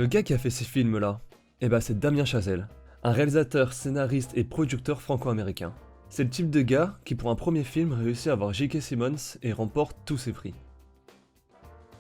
Le gars qui a fait ces films-là, c'est Damien Chazelle, un réalisateur, scénariste et producteur franco-américain. C'est le type de gars qui pour un premier film réussit à avoir J.K. Simmons et remporte tous ses prix.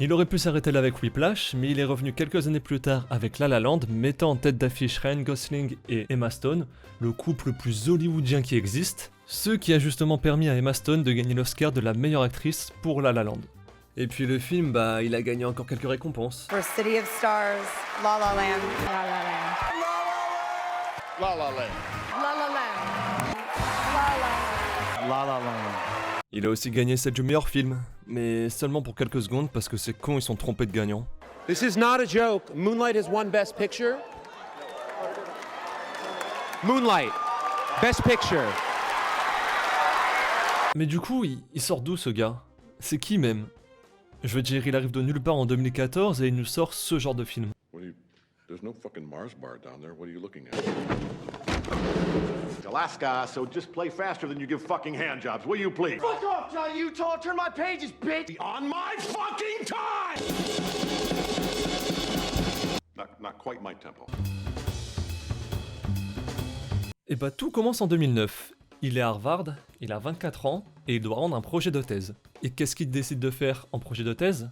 Il aurait pu s'arrêter là avec Whiplash, mais il est revenu quelques années plus tard avec La La Land, mettant en tête d'affiche Ryan Gosling et Emma Stone, le couple le plus hollywoodien qui existe, ce qui a justement permis à Emma Stone de gagner l'Oscar de la meilleure actrice pour La La Land. Et puis le film, il a gagné encore quelques récompenses. For City of Stars, La La Land. La La Land. La La Land. La La Land. La La Land. Il a aussi gagné celle du meilleur film, mais seulement pour quelques secondes parce que c'est con, ils sont trompés de gagnant. This is not a joke. Moonlight has won Best Picture. Moonlight, Best Picture. Mais du coup, il sort d'où ce gars? C'est qui même? Je veux dire, il arrive de nulle part en 2014 et il nous sort ce genre de film. There's no fucking Mars bar down there. What are you looking at? Alaska, so just play faster than you give fucking handjobs, will you please? Fuck off, Johnny Utah! Turn my pages, bitch! On my fucking time! Not quite my tempo. Et tout commence en 2009. Il est à Harvard, il a 24 ans et il doit rendre un projet de thèse. Et qu'est-ce qu'il décide de faire en projet de thèse?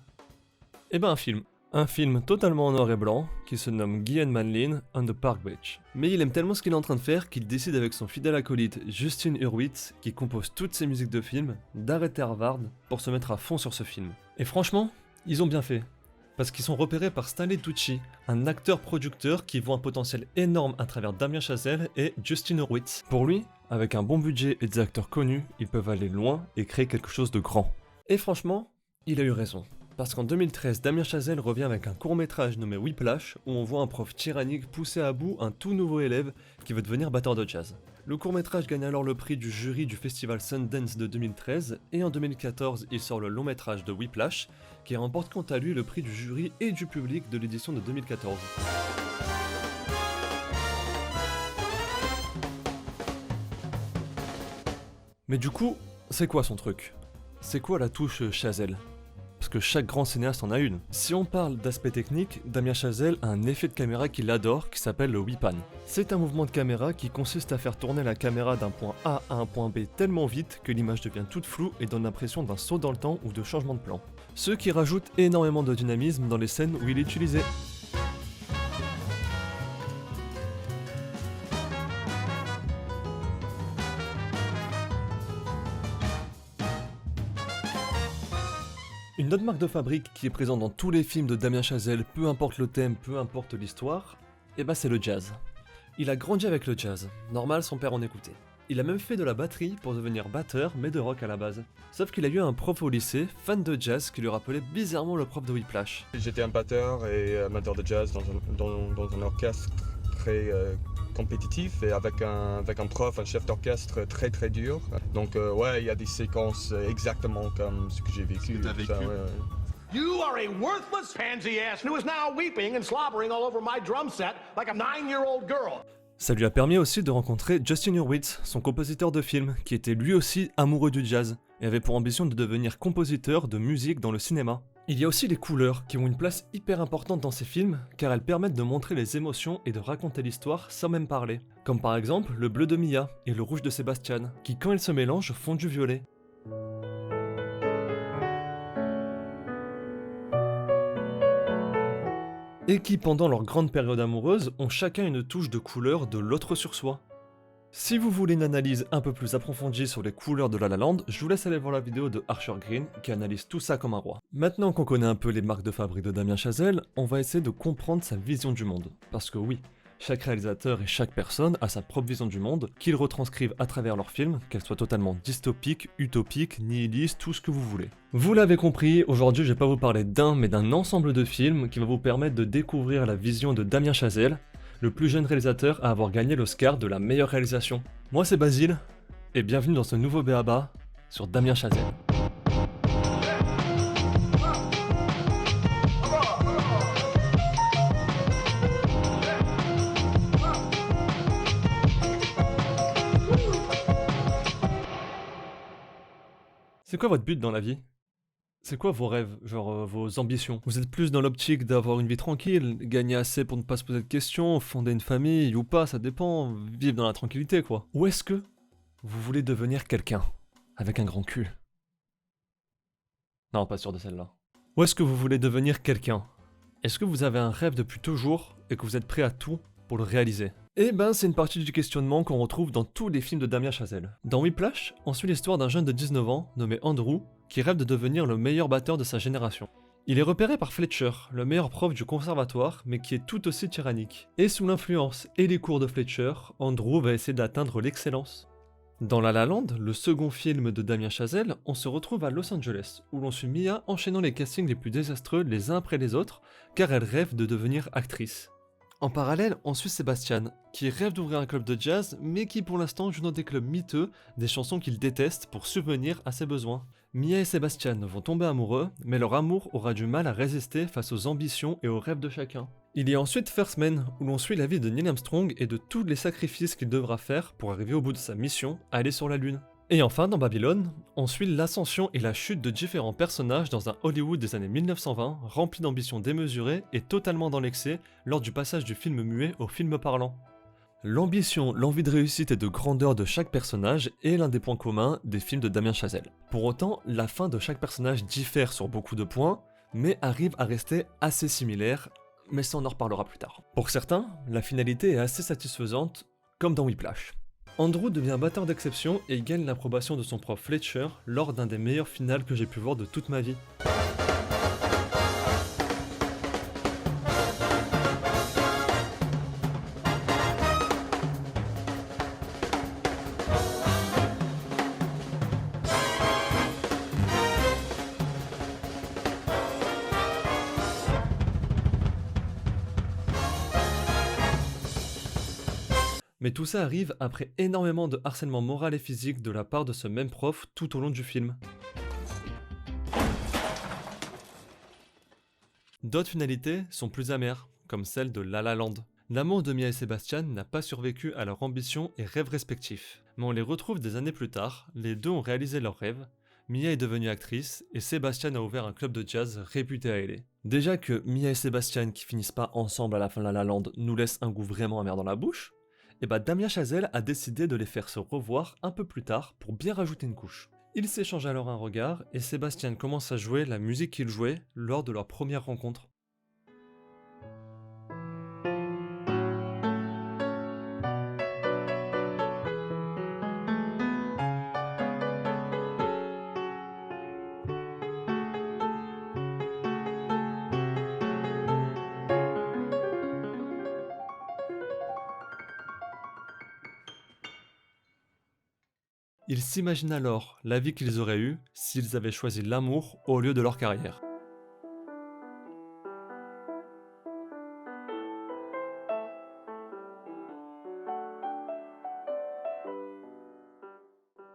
Un film. Un film totalement en noir et blanc qui se nomme Guy and Madeline on the Park Bench. Mais il aime tellement ce qu'il est en train de faire qu'il décide avec son fidèle acolyte Justin Hurwitz, qui compose toutes ses musiques de film, d'arrêter Harvard pour se mettre à fond sur ce film. Et franchement, ils ont bien fait. Parce qu'ils sont repérés par Stanley Tucci, un acteur-producteur qui voit un potentiel énorme à travers Damien Chazelle et Justin Hurwitz. Pour lui, avec un bon budget et des acteurs connus, ils peuvent aller loin et créer quelque chose de grand. Et franchement, il a eu raison. Parce qu'en 2013, Damien Chazelle revient avec un court-métrage nommé Whiplash, où on voit un prof tyrannique pousser à bout un tout nouveau élève qui veut devenir batteur de jazz. Le court-métrage gagne alors le prix du jury du festival Sundance de 2013, et en 2014, il sort le long-métrage de Whiplash, qui remporte quant à lui le prix du jury et du public de l'édition de 2014. Mais du coup, c'est quoi son truc? C'est quoi la touche Chazelle? Parce que chaque grand cinéaste en a une. Si on parle d'aspect technique, Damien Chazelle a un effet de caméra qu'il adore qui s'appelle le whip pan. C'est un mouvement de caméra qui consiste à faire tourner la caméra d'un point A à un point B tellement vite que l'image devient toute floue et donne l'impression d'un saut dans le temps ou de changement de plan. Ce qui rajoute énormément de dynamisme dans les scènes où il est utilisé. Une autre marque de fabrique qui est présente dans tous les films de Damien Chazelle, peu importe le thème, peu importe l'histoire, c'est le jazz. Il a grandi avec le jazz, normal son père en écoutait. Il a même fait de la batterie pour devenir batteur, mais de rock à la base. Sauf qu'il a eu un prof au lycée, fan de jazz, qui lui rappelait bizarrement le prof de Whiplash. J'étais un batteur et amateur de jazz dans un orchestre très compétitif et avec un prof, un chef d'orchestre très très dur. Donc il y a des séquences exactement comme ce que j'ai vécu. You are a worthless pansy ass who is now weeping and slobbering all over my drum set like a 9-year-old girl. Ça lui a permis aussi de rencontrer Justin Hurwitz, son compositeur de film, qui était lui aussi amoureux du jazz, et avait pour ambition de devenir compositeur de musique dans le cinéma. Il y a aussi les couleurs, qui ont une place hyper importante dans ces films, car elles permettent de montrer les émotions et de raconter l'histoire sans même parler. Comme par exemple le bleu de Mia et le rouge de Sébastien, qui quand ils se mélangent font du violet. Et qui, pendant leur grande période amoureuse, ont chacun une touche de couleur de l'autre sur soi. Si vous voulez une analyse un peu plus approfondie sur les couleurs de La La Land, je vous laisse aller voir la vidéo de Archer Green qui analyse tout ça comme un roi. Maintenant qu'on connaît un peu les marques de fabrique de Damien Chazelle, on va essayer de comprendre sa vision du monde. Parce que oui, chaque réalisateur et chaque personne a sa propre vision du monde, qu'ils retranscrivent à travers leurs films, qu'elle soit totalement dystopique, utopique, nihiliste, tout ce que vous voulez. Vous l'avez compris, aujourd'hui je vais pas vous parler d'un, mais d'un ensemble de films qui va vous permettre de découvrir la vision de Damien Chazelle, le plus jeune réalisateur à avoir gagné l'Oscar de la meilleure réalisation. Moi c'est Basile, et bienvenue dans ce nouveau B.A.B.A. sur Damien Chazelle. C'est quoi votre but dans la vie? C'est quoi vos rêves, genre vos ambitions? Vous êtes plus dans l'optique d'avoir une vie tranquille, gagner assez pour ne pas se poser de questions, fonder une famille ou pas, ça dépend, vivre dans la tranquillité quoi. Ou est-ce que vous voulez devenir quelqu'un avec un grand cul? Non, pas sûr de celle-là. Ou est-ce que vous voulez devenir quelqu'un? Est-ce que vous avez un rêve depuis toujours et que vous êtes prêt à tout pour le réaliser? Eh ben, c'est une partie du questionnement qu'on retrouve dans tous les films de Damien Chazelle. Dans Whiplash, on suit l'histoire d'un jeune de 19 ans, nommé Andrew, qui rêve de devenir le meilleur batteur de sa génération. Il est repéré par Fletcher, le meilleur prof du conservatoire, mais qui est tout aussi tyrannique. Et sous l'influence et les cours de Fletcher, Andrew va essayer d'atteindre l'excellence. Dans La La Land, le second film de Damien Chazelle, on se retrouve à Los Angeles, où l'on suit Mia enchaînant les castings les plus désastreux les uns après les autres, car elle rêve de devenir actrice. En parallèle, on suit Sébastien, qui rêve d'ouvrir un club de jazz, mais qui pour l'instant joue dans des clubs miteux, des chansons qu'il déteste pour subvenir à ses besoins. Mia et Sébastien vont tomber amoureux, mais leur amour aura du mal à résister face aux ambitions et aux rêves de chacun. Il y a ensuite First Man, où l'on suit la vie de Neil Armstrong et de tous les sacrifices qu'il devra faire pour arriver au bout de sa mission, aller sur la Lune. Et enfin, dans Babylone, on suit l'ascension et la chute de différents personnages dans un Hollywood des années 1920, rempli d'ambitions démesurées et totalement dans l'excès lors du passage du film muet au film parlant. L'ambition, l'envie de réussite et de grandeur de chaque personnage est l'un des points communs des films de Damien Chazelle. Pour autant, la fin de chaque personnage diffère sur beaucoup de points, mais arrive à rester assez similaire, mais ça on en reparlera plus tard. Pour certains, la finalité est assez satisfaisante, comme dans Whiplash. Andrew devient batteur d'exception et gagne l'approbation de son prof Fletcher lors d'un des meilleurs finales que j'ai pu voir de toute ma vie. Mais tout ça arrive après énormément de harcèlement moral et physique de la part de ce même prof tout au long du film. D'autres finalités sont plus amères, comme celle de La La Land. L'amour de Mia et Sébastien n'a pas survécu à leur ambition et rêves respectifs, mais on les retrouve des années plus tard, les deux ont réalisé leurs rêves, Mia est devenue actrice et Sébastien a ouvert un club de jazz réputé à LA. Déjà que Mia et Sébastien qui finissent pas ensemble à la fin de La La Land nous laissent un goût vraiment amer dans la bouche, et bah Damien Chazelle a décidé de les faire se revoir un peu plus tard pour bien rajouter une couche. Ils s'échangent alors un regard et Sébastien commence à jouer la musique qu'il jouait lors de leur première rencontre. Ils s'imaginent alors la vie qu'ils auraient eue s'ils avaient choisi l'amour au lieu de leur carrière.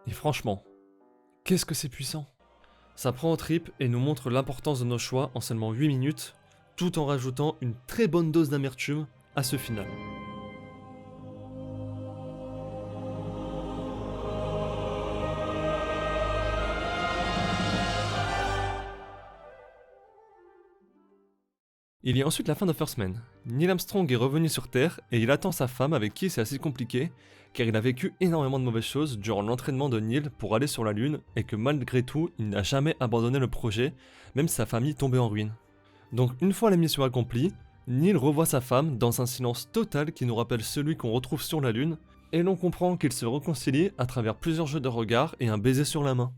Et franchement, qu'est-ce que c'est puissant? Ça prend aux tripes et nous montre l'importance de nos choix en seulement 8 minutes, tout en rajoutant une très bonne dose d'amertume à ce final. Il y a ensuite la fin de First Man. Neil Armstrong est revenu sur Terre et il attend sa femme avec qui c'est assez compliqué car il a vécu énormément de mauvaises choses durant l'entraînement de Neil pour aller sur la Lune et que malgré tout il n'a jamais abandonné le projet même si sa famille tombait en ruine. Donc une fois la mission accomplie, Neil revoit sa femme dans un silence total qui nous rappelle celui qu'on retrouve sur la Lune et l'on comprend qu'ils se réconcilient à travers plusieurs jeux de regards et un baiser sur la main.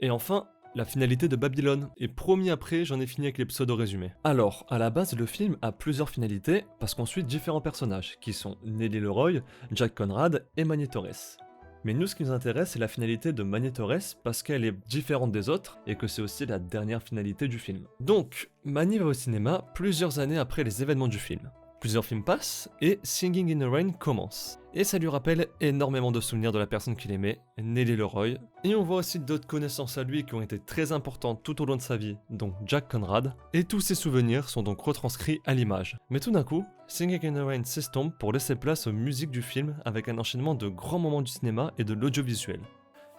Et enfin, la finalité de Babylone, et promis après, j'en ai fini avec les pseudo-résumés. Alors, à la base, le film a plusieurs finalités, parce qu'on suit différents personnages, qui sont Nellie Leroy, Jack Conrad et Magné Torres. Mais nous, ce qui nous intéresse, c'est la finalité de Magné Torres, parce qu'elle est différente des autres, et que c'est aussi la dernière finalité du film. Donc, Magné va au cinéma plusieurs années après les événements du film. Plusieurs films passent, et Singing in the Rain commence. Et ça lui rappelle énormément de souvenirs de la personne qu'il aimait, Nellie Leroy. Et on voit aussi d'autres connaissances à lui qui ont été très importantes tout au long de sa vie, donc Jack Conrad. Et tous ces souvenirs sont donc retranscrits à l'image. Mais tout d'un coup, Singing in the Rain s'estompe pour laisser place aux musiques du film avec un enchaînement de grands moments du cinéma et de l'audiovisuel.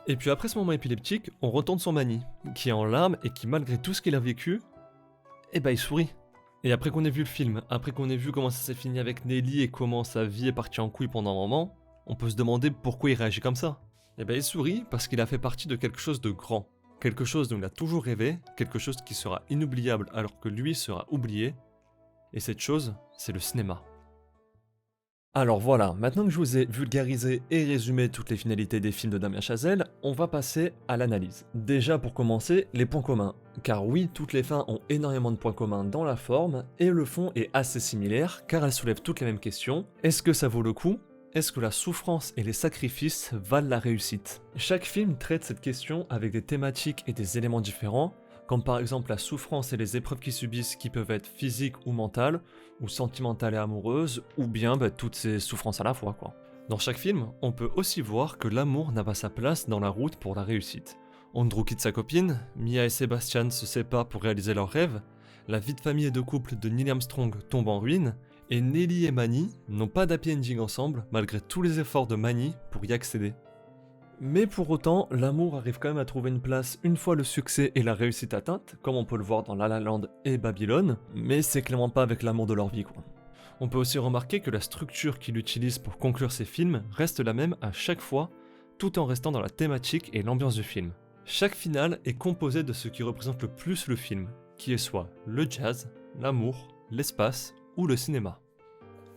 Et puis après ce moment épileptique, on retourne sur Manny, qui est en larmes et qui malgré tout ce qu'il a vécu, eh ben il sourit. Et après qu'on ait vu le film, après qu'on ait vu comment ça s'est fini avec Nelly et comment sa vie est partie en couille pendant un moment, on peut se demander pourquoi il réagit comme ça. Eh ben il sourit parce qu'il a fait partie de quelque chose de grand. Quelque chose dont il a toujours rêvé, quelque chose qui sera inoubliable alors que lui sera oublié. Et cette chose, c'est le cinéma. Alors voilà, maintenant que je vous ai vulgarisé et résumé toutes les finalités des films de Damien Chazelle, on va passer à l'analyse. Déjà pour commencer, les points communs. Car oui, toutes les fins ont énormément de points communs dans la forme, et le fond est assez similaire, car elles soulèvent toutes les mêmes questions. Est-ce que ça vaut le coup ? Est-ce que la souffrance et les sacrifices valent la réussite ? Chaque film traite cette question avec des thématiques et des éléments différents, comme par exemple la souffrance et les épreuves qu'ils subissent qui peuvent être physiques ou mentales, ou sentimentales et amoureuses, ou bien toutes ces souffrances à la fois quoi. Dans chaque film, on peut aussi voir que l'amour n'a pas sa place dans la route pour la réussite. Andrew quitte sa copine, Mia et Sebastian se séparent pour réaliser leurs rêves, la vie de famille et de couple de Neil Armstrong tombe en ruine, et Nelly et Manny n'ont pas d'happy ending ensemble malgré tous les efforts de Manny pour y accéder. Mais pour autant, l'amour arrive quand même à trouver une place une fois le succès et la réussite atteinte, comme on peut le voir dans La La Land et Babylone, mais c'est clairement pas avec l'amour de leur vie quoi. On peut aussi remarquer que la structure qu'il utilise pour conclure ses films reste la même à chaque fois, tout en restant dans la thématique et l'ambiance du film. Chaque finale est composée de ce qui représente le plus le film, qui est soit le jazz, l'amour, l'espace ou le cinéma.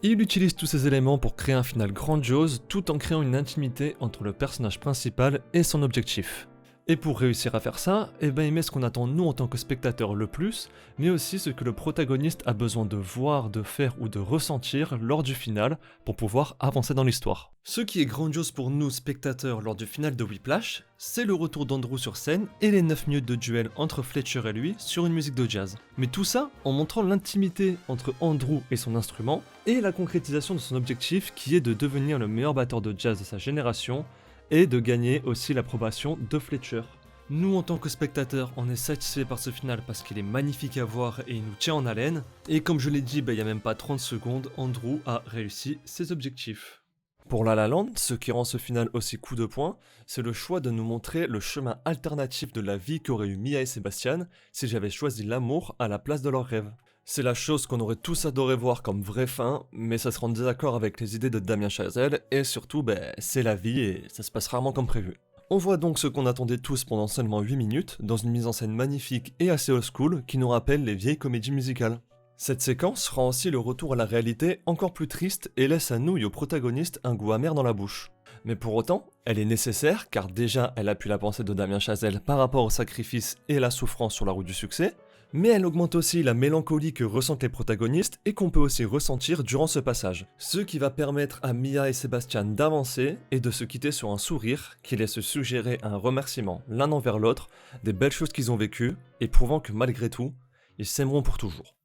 Il utilise tous ces éléments pour créer un final grandiose tout en créant une intimité entre le personnage principal et son objectif. Et pour réussir à faire ça, il met ce qu'on attend nous en tant que spectateurs le plus, mais aussi ce que le protagoniste a besoin de voir, de faire ou de ressentir lors du final pour pouvoir avancer dans l'histoire. Ce qui est grandiose pour nous spectateurs lors du final de Whiplash, c'est le retour d'Andrew sur scène et les 9 minutes de duel entre Fletcher et lui sur une musique de jazz. Mais tout ça en montrant l'intimité entre Andrew et son instrument et la concrétisation de son objectif qui est de devenir le meilleur batteur de jazz de sa génération et de gagner aussi l'approbation de Fletcher. Nous en tant que spectateurs, on est satisfait par ce final parce qu'il est magnifique à voir et il nous tient en haleine, et comme je l'ai dit il n'y a même pas 30 secondes, Andrew a réussi ses objectifs. Pour La La Land, ce qui rend ce final aussi coup de poing, c'est le choix de nous montrer le chemin alternatif de la vie qu'auraient eu Mia et Sebastian si j'avais choisi l'amour à la place de leurs rêves. C'est la chose qu'on aurait tous adoré voir comme vraie fin, mais ça sera en désaccord avec les idées de Damien Chazelle, et surtout, c'est la vie et ça se passe rarement comme prévu. On voit donc ce qu'on attendait tous pendant seulement 8 minutes, dans une mise en scène magnifique et assez old school qui nous rappelle les vieilles comédies musicales. Cette séquence rend aussi le retour à la réalité encore plus triste et laisse à nous et au protagoniste un goût amer dans la bouche. Mais pour autant, elle est nécessaire car déjà elle appuie la pensée de Damien Chazelle par rapport au sacrifice et la souffrance sur la route du succès, mais elle augmente aussi la mélancolie que ressentent les protagonistes et qu'on peut aussi ressentir durant ce passage. Ce qui va permettre à Mia et Sebastian d'avancer et de se quitter sur un sourire qui laisse suggérer un remerciement l'un envers l'autre des belles choses qu'ils ont vécues et prouvant que malgré tout, ils s'aimeront pour toujours.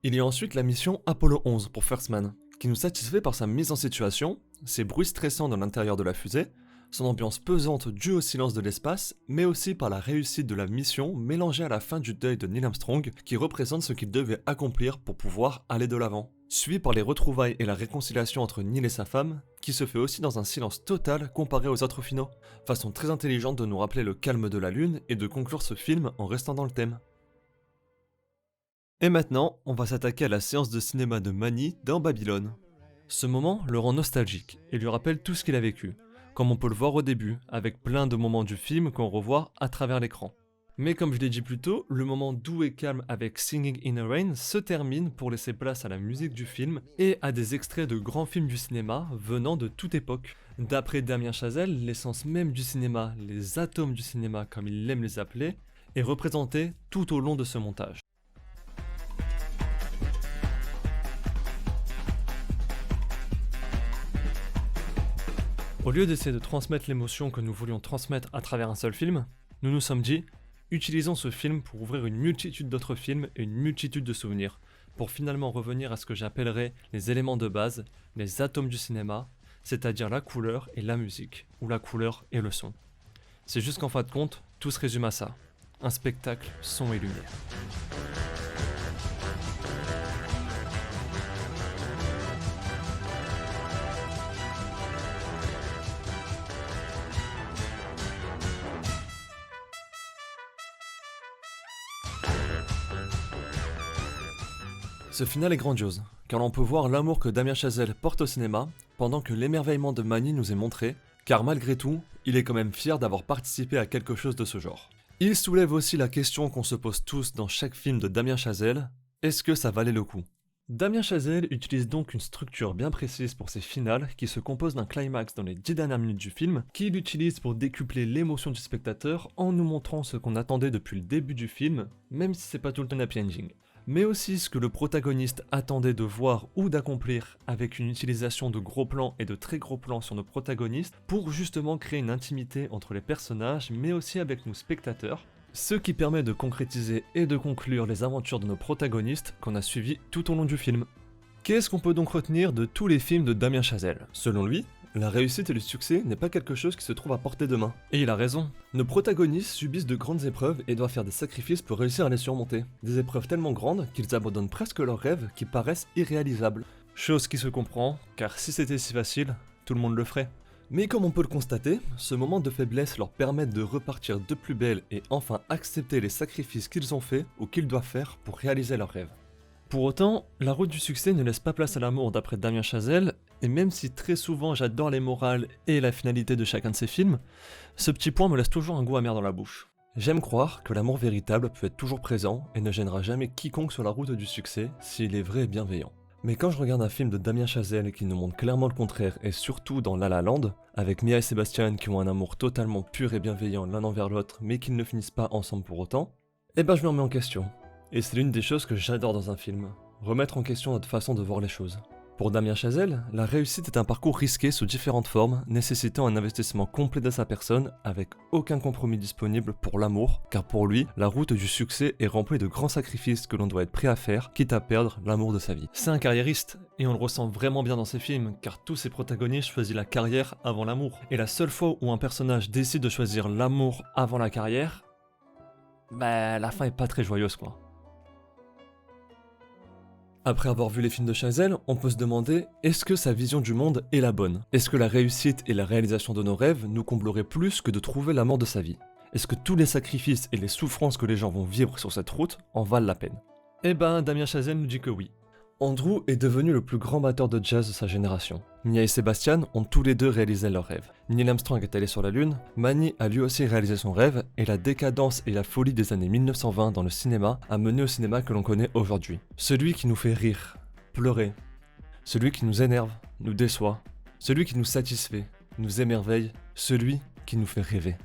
Il y a ensuite la mission Apollo 11 pour First Man, qui nous satisfait par sa mise en situation, ses bruits stressants dans l'intérieur de la fusée, son ambiance pesante due au silence de l'espace, mais aussi par la réussite de la mission mélangée à la fin du deuil de Neil Armstrong qui représente ce qu'il devait accomplir pour pouvoir aller de l'avant. Suivi par les retrouvailles et la réconciliation entre Neil et sa femme, qui se fait aussi dans un silence total comparé aux autres finaux. Façon très intelligente de nous rappeler le calme de la lune et de conclure ce film en restant dans le thème. Et maintenant, on va s'attaquer à la séance de cinéma de Manny dans Babylone. Ce moment le rend nostalgique et lui rappelle tout ce qu'il a vécu, comme on peut le voir au début, avec plein de moments du film qu'on revoit à travers l'écran. Mais comme je l'ai dit plus tôt, le moment doux et calme avec Singing in the Rain se termine pour laisser place à la musique du film et à des extraits de grands films du cinéma venant de toute époque. D'après Damien Chazelle, l'essence même du cinéma, les atomes du cinéma comme il aime les appeler, est représentée tout au long de ce montage. Au lieu d'essayer de transmettre l'émotion que nous voulions transmettre à travers un seul film, nous nous sommes dit, utilisons ce film pour ouvrir une multitude d'autres films et une multitude de souvenirs, pour finalement revenir à ce que j'appellerais les éléments de base, les atomes du cinéma, c'est-à-dire la couleur et la musique, ou la couleur et le son. C'est juste qu'en fin de compte, tout se résume à ça, un spectacle son et lumière. Ce final est grandiose, car l'on peut voir l'amour que Damien Chazelle porte au cinéma, pendant que l'émerveillement de Mani nous est montré, car malgré tout, il est quand même fier d'avoir participé à quelque chose de ce genre. Il soulève aussi la question qu'on se pose tous dans chaque film de Damien Chazelle, est-ce que ça valait le coup ? Damien Chazelle utilise donc une structure bien précise pour ses finales qui se compose d'un climax dans les 10 dernières minutes du film, qu'il utilise pour décupler l'émotion du spectateur en nous montrant ce qu'on attendait depuis le début du film, même si c'est pas tout le temps happy ending. Mais aussi ce que le protagoniste attendait de voir ou d'accomplir avec une utilisation de gros plans et de très gros plans sur nos protagonistes pour justement créer une intimité entre les personnages mais aussi avec nous spectateurs, ce qui permet de concrétiser et de conclure les aventures de nos protagonistes qu'on a suivis tout au long du film. Qu'est-ce qu'on peut donc retenir de tous les films de Damien Chazelle ? Selon lui, la réussite et le succès n'est pas quelque chose qui se trouve à portée de main. Et il a raison. Nos protagonistes subissent de grandes épreuves et doivent faire des sacrifices pour réussir à les surmonter. Des épreuves tellement grandes qu'ils abandonnent presque leurs rêves qui paraissent irréalisables. Chose qui se comprend, car si c'était si facile, tout le monde le ferait. Mais comme on peut le constater, ce moment de faiblesse leur permet de repartir de plus belle et enfin accepter les sacrifices qu'ils ont faits ou qu'ils doivent faire pour réaliser leurs rêves. Pour autant, la route du succès ne laisse pas place à l'amour d'après Damien Chazelle, et même si très souvent j'adore les morales et la finalité de chacun de ses films, ce petit point me laisse toujours un goût amer dans la bouche. J'aime croire que l'amour véritable peut être toujours présent et ne gênera jamais quiconque sur la route du succès s'il est vrai et bienveillant. Mais quand je regarde un film de Damien Chazelle qui nous montre clairement le contraire, et surtout dans La La Land, avec Mia et Sébastien qui ont un amour totalement pur et bienveillant l'un envers l'autre, mais qui ne finissent pas ensemble pour autant, je me remets en question. Et c'est l'une des choses que j'adore dans un film, remettre en question notre façon de voir les choses. Pour Damien Chazelle, la réussite est un parcours risqué sous différentes formes, nécessitant un investissement complet de sa personne, avec aucun compromis disponible pour l'amour, car pour lui, la route du succès est remplie de grands sacrifices que l'on doit être prêt à faire, quitte à perdre l'amour de sa vie. C'est un carriériste, et on le ressent vraiment bien dans ses films, car tous ses protagonistes choisissent la carrière avant l'amour. Et la seule fois où un personnage décide de choisir l'amour avant la carrière, la fin est pas très joyeuse quoi. Après avoir vu les films de Chazelle, on peut se demander, est-ce que sa vision du monde est la bonne ? Est-ce que la réussite et la réalisation de nos rêves nous combleraient plus que de trouver l'amour de sa vie ? Est-ce que tous les sacrifices et les souffrances que les gens vont vivre sur cette route en valent la peine ? Damien Chazelle nous dit que oui. Andrew est devenu le plus grand batteur de jazz de sa génération. Mia et Sébastien ont tous les deux réalisé leurs rêves. Neil Armstrong est allé sur la Lune, Mani a lui aussi réalisé son rêve, et la décadence et la folie des années 1920 dans le cinéma a mené au cinéma que l'on connaît aujourd'hui. Celui qui nous fait rire, pleurer, celui qui nous énerve, nous déçoit, celui qui nous satisfait, nous émerveille, celui qui nous fait rêver.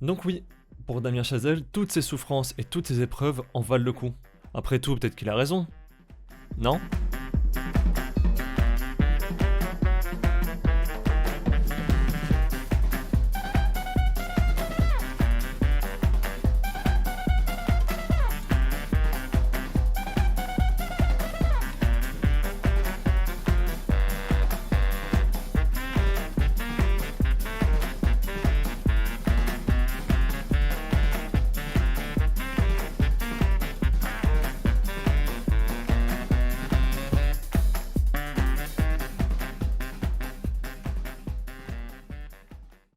Donc oui, pour Damien Chazelle, toutes ces souffrances et toutes ces épreuves en valent le coup. Après tout, peut-être qu'il a raison. Non ?